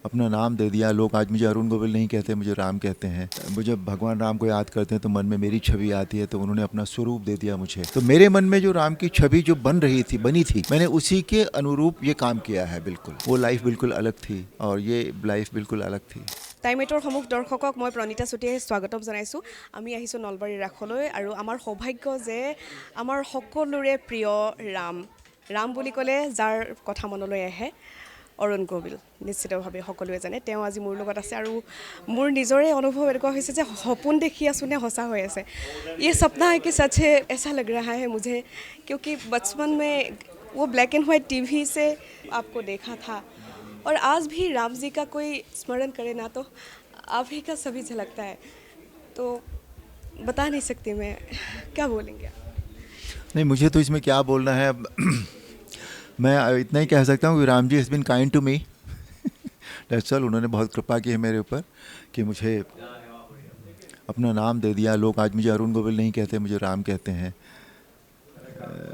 अपना नाम दे दिया। लोग आज मुझे अरुण गोविल नहीं कहते, मुझे राम कहते हैं। मुझे भगवान राम को याद करते हैं तो मन में मेरी छवि आती है, तो उन्होंने अपना स्वरूप दे दिया मुझे। तो मेरे मन में जो राम की छवि जो बनी थी, मैंने उसी के अनुरूप ये काम किया है। बिल्कुल वो लाइफ बिल्कुल अलग थी और ये लाइफ बिल्कुल अलग थी। টাইমেটৰ সমূহ দৰ্শকক মই প্ৰণীতা চুতীয়াই স্বাগতম জনাইছোঁ। আমি আহিছোঁ নলবাৰী ৰাসলৈ আৰু আমাৰ সৌভাগ্য যে আমাৰ সকলোৰে প্ৰিয় ৰাম বুলি ক'লে যাৰ কথা মনলৈ আহে অৰুণ গোবিল, নিশ্চিতভাৱে সকলোৱে জানে। তেওঁ আজি মোৰ লগত আছে আৰু মোৰ নিজৰে অনুভৱ এনেকুৱা হৈছে যে সপোন দেখি আছোঁ নে সঁচা হৈ আছে। ये सपना है कि सच है, ऐसा लग रहा है मुझे, क्योंकि बचपन में वो ब्लैक एंड वाइट टीवी से आपको देखा था और आज भी राम जी का कोई स्मरण करे ना तो आप ही का सभी झलकता है। तो बता नहीं सकती मैं, क्या बोलेंगे आप? नहीं, मुझे तो इसमें क्या बोलना है अब। मैं इतना ही कह सकता हूँ कि Ram ji has been kind to me. That's all. उन्होंने बहुत कृपा की है मेरे ऊपर कि मुझे अपना नाम दे दिया। लोग आज मुझे अरुण गोविल नहीं कहते, मुझे राम कहते हैं।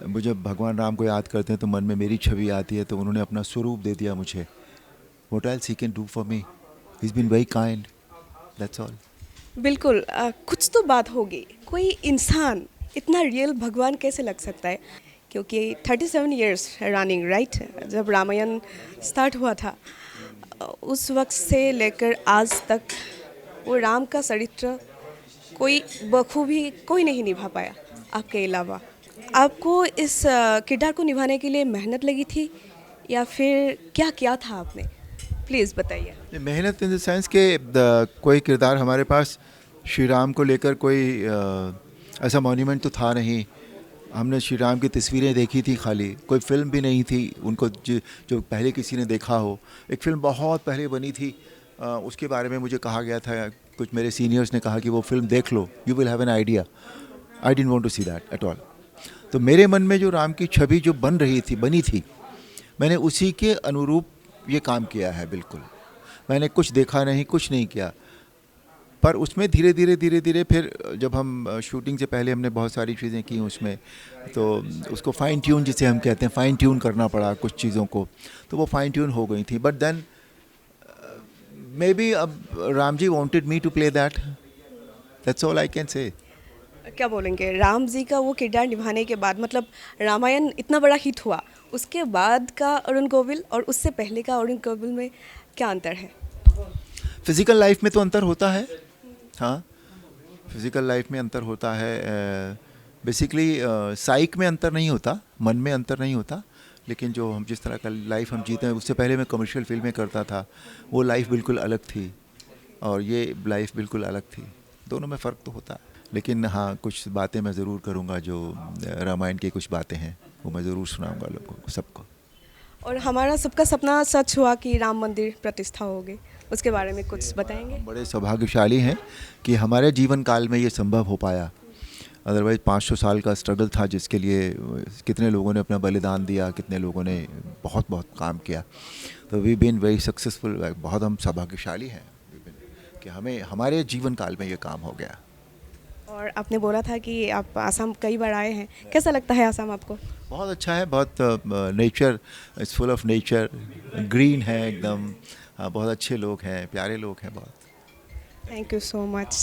मुझे भगवान राम को याद करते हैं तो मन में मेरी छवि आती है, तो उन्होंने अपना स्वरूप दे दिया मुझे। What else he can do for me? He's been very kind. That's all. बिल्कुल कुछ तो बात होगी। कोई इंसान इतना रियल भगवान कैसे लग सकता है? क्योंकि 37 इयर्स रनिंग राइट, जब रामायण स्टार्ट हुआ था उस वक्त से लेकर आज तक वो राम का चरित्र कोई बखूबी कोई नहीं निभा पाया आपके अलावा। आपको इस किरदार को निभाने के लिए मेहनत लगी थी या फिर क्या किया था आपने? प्लीज़ बताइए। मेहनत इन द सेंस के कोई किरदार हमारे पास श्री राम को लेकर कोई ऐसा मॉन्यूमेंट तो था नहीं। हमने श्री राम की तस्वीरें देखी थी खाली, कोई फिल्म भी नहीं थी उनको जो पहले किसी ने देखा हो। एक फ़िल्म बहुत पहले बनी थी, उसके बारे में मुझे कहा गया था, कुछ मेरे सीनियर्स ने कहा कि वो फिल्म देख लो, you will have an idea. I didn't want to see that at all. तो मेरे मन में जो राम की छवि जो बनी थी, मैंने उसी के अनुरूप ये काम किया है। बिल्कुल मैंने कुछ देखा नहीं, कुछ नहीं किया, पर उसमें धीरे धीरे फिर जब हम शूटिंग से पहले हमने बहुत सारी चीज़ें की उसमें, तो उसको फ़ाइन ट्यून जिसे हम कहते हैं, फ़ाइन ट्यून करना पड़ा कुछ चीज़ों को, तो वो फ़ाइन ट्यून हो गई थी। बट देन मे बी अब Ram ji wanted me to play that, that's all I can say. क्या बोलेंगे राम जी का वो किरदार निभाने के बाद, मतलब रामायण इतना बड़ा हिट हुआ, उसके बाद का अरुण गोविल और उससे पहले का अरुण गोविल में क्या अंतर है? फिज़िकल लाइफ में तो अंतर होता है, हाँ फिज़िकल लाइफ में अंतर होता है। बेसिकली साइक में अंतर नहीं होता, मन में अंतर नहीं होता, लेकिन जो हम जिस तरह का लाइफ हम जीते हैं, उससे पहले मैं कमर्शियल फिल्में करता था, वो लाइफ बिल्कुल अलग थी और ये लाइफ बिल्कुल अलग थी। दोनों में फ़र्क तो होता है, लेकिन हाँ कुछ बातें मैं ज़रूर करूँगा, जो रामायण की कुछ बातें हैं वो मैं ज़रूर सुनाऊँगा लोगों को, सबको। और हमारा सबका सपना सच हुआ कि राम मंदिर प्रतिष्ठा हो गई, उसके बारे में कुछ बताएंगे? हम बड़े सौभाग्यशाली हैं कि हमारे जीवन काल में ये संभव हो पाया। अदरवाइज़ 500 साल का स्ट्रगल था, जिसके लिए कितने लोगों ने अपना बलिदान दिया, कितने लोगों ने बहुत काम किया। तो वी बीन वेरी सक्सेसफुल। बहुत हम सौभाग्यशाली हैं कि हमें हमारे जीवन काल में ये काम हो गया। और आपने बोला था कि आप आसाम कई बार आए हैं, कैसा लगता है आसाम आपको? बहुत अच्छा है, बहुत nature is full of nature, green है एकदम। बहुत अच्छे लोग हैं, प्यारे लोग हैं बहुत। Thank you so much.